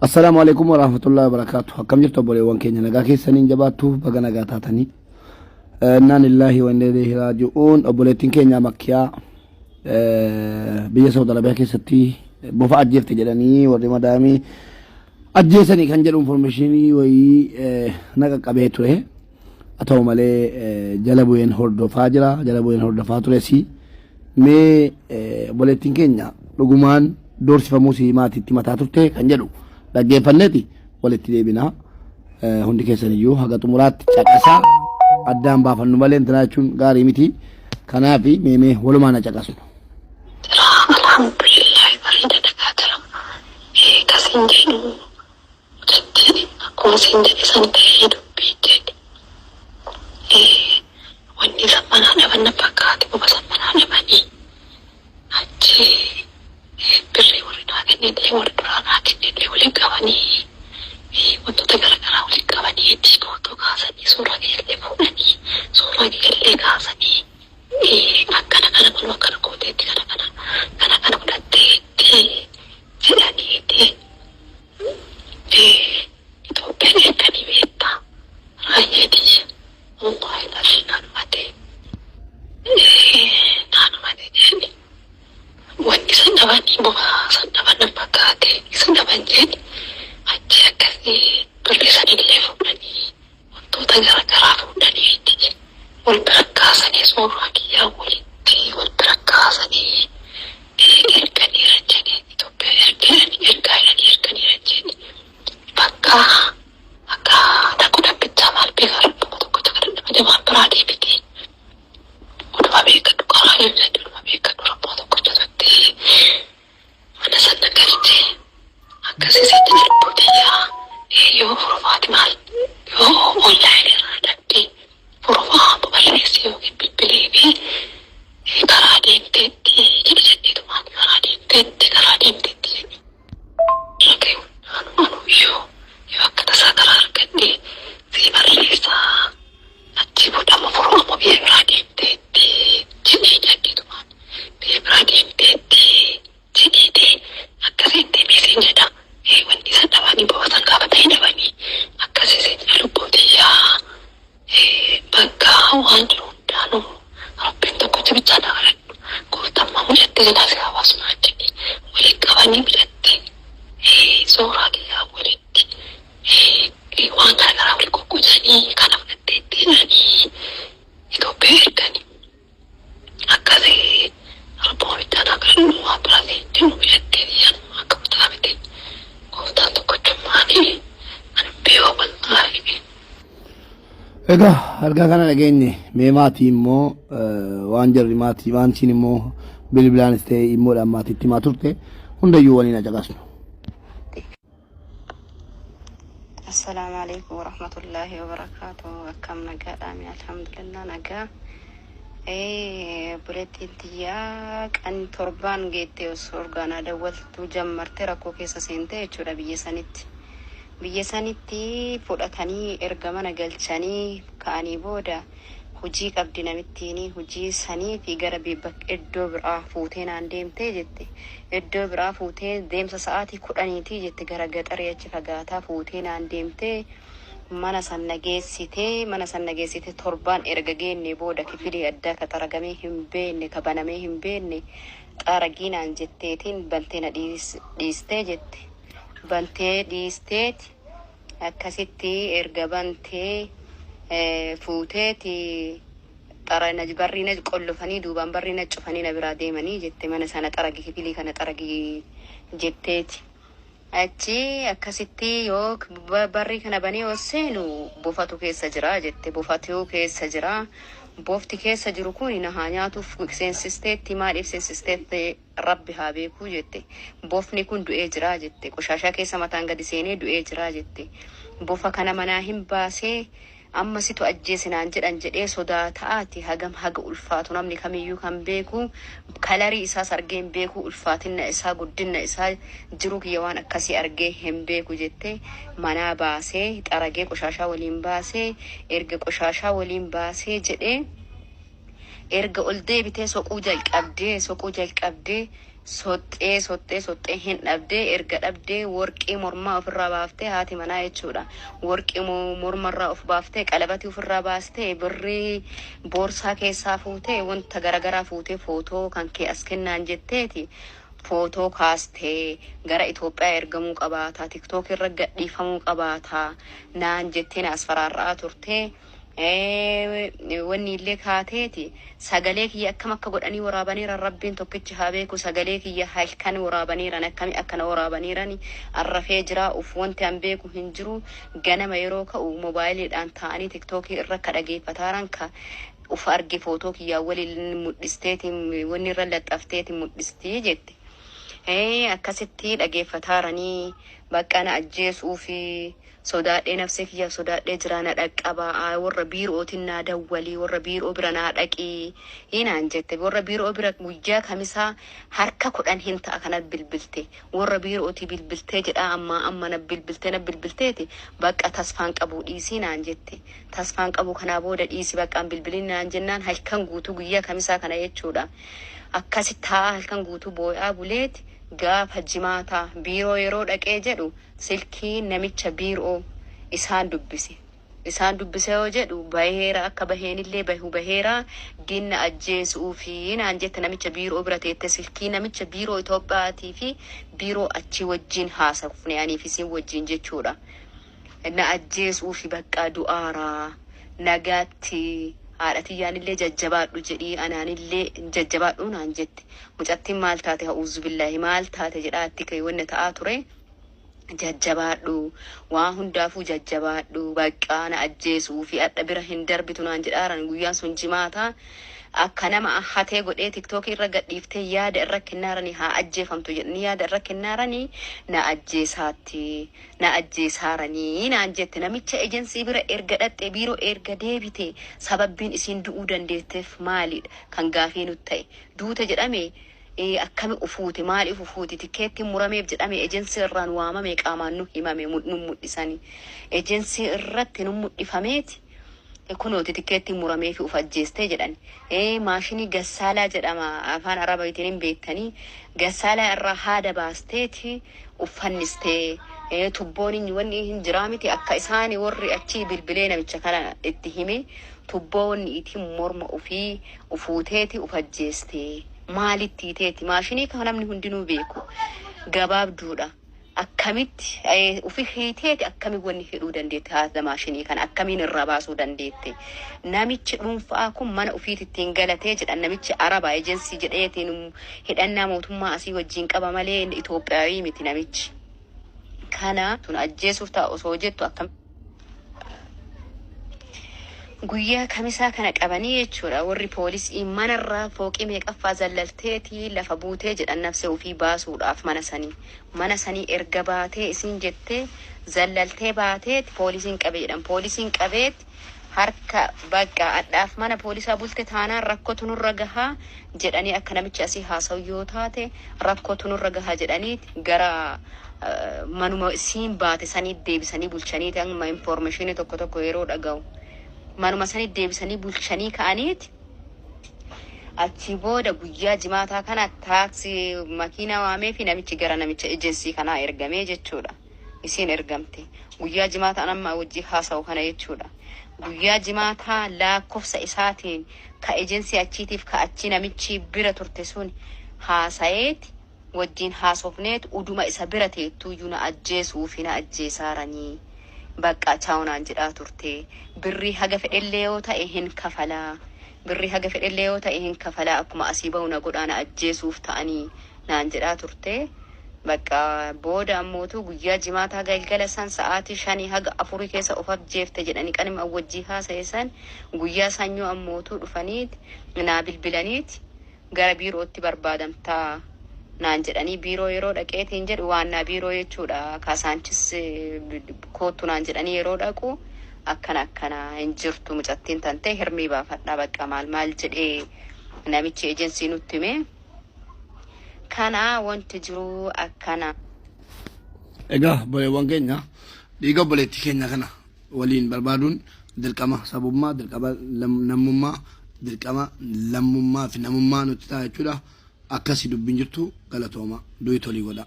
السلام عليكم ورحمة الله وبركاته. كم جرت أبولي وان كينيا نجاكي سنين جباتو بغا نجاتاتني إنا لله وإنا إليه راجعون. أبولي كينيا مكيا بيا سودا لبيا كيستي بوفا أجيف تجلاني ورد مدامي أجيسني كان جرون فورميشني وي نجا كبيتوه أتو مالي جلبوين هردو فاجرا جلبوين هردو فاتورسي مي أبولي كينيا لغمان دورس فموسي ماتي تيماتاتورته كان جرو dhaggeeffanneeti walitti deebinaa hundi keessan iyyuu haga xumuraatti caqasaa addaan baafannu malee intanaa jechuun gaarii miti. Kanaaf meemee walumaan caqasnu. Alhamdulillah bareeda dhagaatara. Kasin jedhu jettee akkuma sin jedhe san ta'ee dubbii jedhe. Wanni sammanaa dhaban na fakkaate boba sammanaa dhabanii achi birrii warri naa kennee warri duraa naa kennee waliin qabanii wantoota garaagaraa waliin qabanii itti footoo kaasanii suuraa keellee fuudhanii suuraa keellee kaasanii akkana kana kun akkana gooteetti kana godhatteetti jedhaniiti Itoophiyaan eegganii beektaa raayyeetii wallahi lafee naannumate jedhani wanti san dhabanii bobaa san dhaban nan fakkaate san dhaban jedhe achi akkasii birrii sanillee fuudhanii wantoota garaagaraa fuudhaniiti wal bira kaasanii suuraa kiyyaa walitti wal bira kaasanii erganiira jedhe Itoophiyaa erganiira jedhe bakka akka takku dhabbichaa maal beekaa rabbuma tokkocha kadhadhama jamaan biraa deebite oduma beekadhu qaraa eebsadhu oduma beekadhu rabbuma tokkocha tattee mana sanna galche akkasii seetti darbuutiyaa yoo furmaati maal yoo onlaayinii irraa dhabdee furmaa baballeessi yookiin bilbilee fi karaa deemteetti jedheetu maali karaa deemteetti jedhe ragayuun anuuyyoo yoo akka tasaa karaa argadhee si barreessaa achi bodhama furmaa biyya biraa deemteetti jedheetu maali biyya biraa deemteetti jedheetee akkasiin deemisiin jedha wanti isa dhabanii boosan gaafatanii dhabanii akkasii seetina lubbuutiyyaa bakka waan jiru hundaanuu rabbiin tokkocha bichaa dhagaladhu gooftammaa mucattee jalaasi hawaasumaa jedhe waliin qabanii mucattee suuraa kiyyaa walitti waan garaagaraa wal qoqqoodanii kana fudhatteetti jedhanii Itoophiyaa erganii akkasii rabbuma bichaa dhagaladhu waan biraa seettinu mucattee biyyaanuu akka kutaa miti gooftaan tokkochummaanii ani beewa wallaahi. Egaa argaa kana dhageenye mee maatii immoo waan jarri maatii maantiin immoo bilbilaanis ta'e immoodhaan maatiitti himaa turte hundayyuu waliin caqasnu. Assalamu alaikum warahmatullahi wabarakatuh. Akkam nagaadhaami alhamdulillah nagaa. Buleettiin tiyyaa kan torbaan geettee osoo orgaanaa dawwaltuu jammartee rakkoo keessa seentee jechuudha biyya sanitti fudhatanii erga mana galchanii ka'anii booda hojii qabdi namittiin hojii sanii fi gara iddoo biraa fuutee naan deemtee jette iddoo biraa fuutee deemsa sa'aatii 10 jette gara gaxaree achi fagaataa fuutee naan deemtee mana san nageessite torbaan erga geenne booda kifilii addaa ka xaragamee hin beenne ka banamee hin beenne xaragiinaan jetteetiin bantee na dhiistee jette bantee dhiisteeti akkasitti erga bantee fuuteeti xarana barri na qollofanii duubaan barri na cufanii na biraa deemanii jette mana sana xaragi kifilii kana xaragi jetteeti achi akkasitti yoo barri kana banii seenu bofatu keessa jira jette bofatu keessa jira bofti keessa jiru kun na haa nyaatuuf seensisteetti maaliif seensisteetti rabbi haa beekuu jette bofni kun du'ee jira jette qoshaashaa keessa mataan gadi seenee du'ee jira jette bofa kana manaa hin baasee amma situ ajjeesinaan jedhan jedhee sodaataati hagam haga ulfaatu namni kamiyyuu kan beeku kalarii isaa argeen beeku ulfaatina isaa guddina isaa jiru kiyya waan akkasii argee hin beeku jette manaa baasee xaragee qoshaashaa waliin baasee erga qoshaashaa waliin baasee jedhee erga ol deebitee soquu jalqabdee sottee hin dhabdee erga dhabdee warqii mormaa ofirraa baaftee haati manaa jechuudha. Warqii mormarraa of baaftee qalabatii ofirraa baastee birrii boorsaa keessaa fuutee wanta garaagaraa fuutee footoo kan kee as kennaan jetteeti. Footoo kaastee gara Itoophiyaa ergamuu qabaataa tiktook irra gadhiifamuu qabaataa naan jetteen as faraarraa turtee. Wanni illee kaateeti sagalee kiyya akkam akka godhanii waraabaniiran rabbiin tokkichi haa beeku. Sagalee kiyya halkan waraabaniiran akkami akkana waraabaniiran arrafee jira. Uf wanti an beeku hin jiru. Ganama yeroo ka'u moobaayiliidhaan ta'anii tiktookii irra ka dhageeffataaran ka uf arge footoo kiyyaa waliin mul'isteeti wanni irra laxxafteeti mul'istii jette. Akkasitti dhageeffataaranii bakka na ajjeesuu fi sodaadhee nafsee kiyya sodaadhee jira na dhaqqabaa warra biirootiin na dawwalii warra biiroo bira na dhaqii hinaan jette. Warra biiroo bira guyyaa kamisaa harka 10 hin ta'a kana bilbilte warra biirootii bilbiltee jedha amma na bilbilteeti bakka tasfaan qabu dhiisii naan jette. Tasfaan qabu kanaa booda dhiisii bakka bilbilin naan jennaan halkan guutuu guyyaa kamisaa kana jechuudha. Akkasitti halkan guutuu boo'aa buleeti. Gaafa jimaataa biiroo yeroo dhaqee jedhu silkii namicha biiroo isaan dubbise yoo jedhu baheera akka baheenillee baheera ginna ajjeesuu fi naan jette namicha biiroo bira teette silkii namicha biiroo Itoophiyaatii fi biiroo achi wajjin haasofne aniif isin wajjin jechuudha. Na ajjeesuu fi bakka du'aaraa nagaatti. Haadhatiyyaan illee jajjabaadhu jedhii anaanillee jajjabaadhu naan jette. Mucattiin maal taate ha'uuzu billaahi maal taate jedhaatti ka'e wanni ta'aa ture. Jajjabaadhu waan hundaafuu jajjabaadhu bakka na ajjeesuu fi adda bira hin darbitu naan jedhaaran guyyaan sun jimaataa. Akka nama hatee godhee tiktookii irra gadhiiftee yaada irra kennaaranii haa ajjeefamtu jedhanii yaada irra kennaaranii na ajjeesaaranii naan jette. Namicha ejensii bira erga dhaxxee biiroo erga deebite sababbiin isiin du'uu dandeetteef maalidha kan gaafii nutti ta'e. Duute jedhame akkami ufuute maaliif ufuute tikeettiin murameef jedhame ejensii irraan waamame qaamaan nu himame nu mul'isanii ejensii irratti nu mul'ifameeti. Kunooti tikeettiin muramee fi uf ajjeestee jedhan. Maashinii gassaalaa jedhama afaan Arabaatiin hin beektanii. Gassaalaa irraa haada baasteeti uffannistee tubboon wanni hin jiraa miti akka isaan warri achi bilbilee namicha kana itti hime tubboon itti morma ofii ufuuteeti uf ajjeestee. Maalitti iteeti maashinii kan namni hundinuu beeku gabaabduudha. Akkamitti ufi hiiteeti akkami wanni hidhuu dandeette haadha maashinii kana akkamiin irraa baasuu dandeette. Namichi dhuunfaa kun mana ufiitittiin galatee jedhan namichi Arabaa ejensii jedheetiin hidhannaa mootummaa asii wajjin qaba malee Itoophiyaawii miti namichi. Kana tun ajjeesuuf ta'a osoo jettu akkam guyyaa kamisaa kana qabanii jechuudha. Warri poolisii manarraa fooqii meeqaffaa zallalteeti lafa buutee jedhan nafse ofii baasuudhaaf mana sanii erga baatee isiin jettee zallaltee baateeti poolisiin qabee jedhan. Poolisiin qabeeti harka bakka adhaaf mana poolisaa bulte taanaan rakkootu nurra gahaa jedhanii akka namichi asii haasa'u yoo taate rakkootu nurra gahaa jedhaniiti gara manuma isiin baate sanii deebisanii bulchaniiti amma informeeshinii tokko yeroo dhaga'u. Manuma sanii deebisanii bulchanii ka'aniiti. Achi booda guyyaa jimaataa kana taaksii makiinaa waamee fi namichi gara namicha ejensii kanaa ergamee jechuudha. Isiin ergamte guyyaa jimaataa amma wajjii haasa'u kana jechuudha. Guyyaa jimaataa lakkoofsa isaatiin ka ejensii achiitiif ka achi namichi bira turte sun haasa'eeti wajjiin haasofneet uduma isa bira teettuyyuu na ajjeesuu fi na ajjeesaaranii. Bakka chaawunaan jedhaa turte birrii haga fedhellee yoo ta'e hin kafalaa. Birrii haga fedhellee yoo ta'e hin kafalaa akkuma asii ba'u na godhaana ajjeesuuf ta'anii naan jedhaa turte. Bakka booda ammootu guyyaa jimaataa galgala san sa'aatii 5 haga 4 keessa of ajjeefte jedhanii qanima wajjii haasa'esan guyyaa sanyoo ammootu dhufaniiti naa bilbilaniiti gara biirootti barbaadamtaa naan jedhanii biiroo yeroo dhaqeetiin jedhu waannaa biiroo jechuudha. Kaasaanchis kootu naan jedhanii yeroo dhaqu akkana hin jirtu mucattiin tante hirmii baafadhaa bakka maal jedhee namichi ejensii nutti hime. Kana wanti jiru akkana. Egaa boleewwan keenya dhiiga boleetti keenya kana waliin barbaaduun dirqama sabummaa dirqama namummaa dirqama lammummaa fi namummaa nutti ta'a jechuudha. akkasi dubbiin jirtu galatooma du'i tolii godha.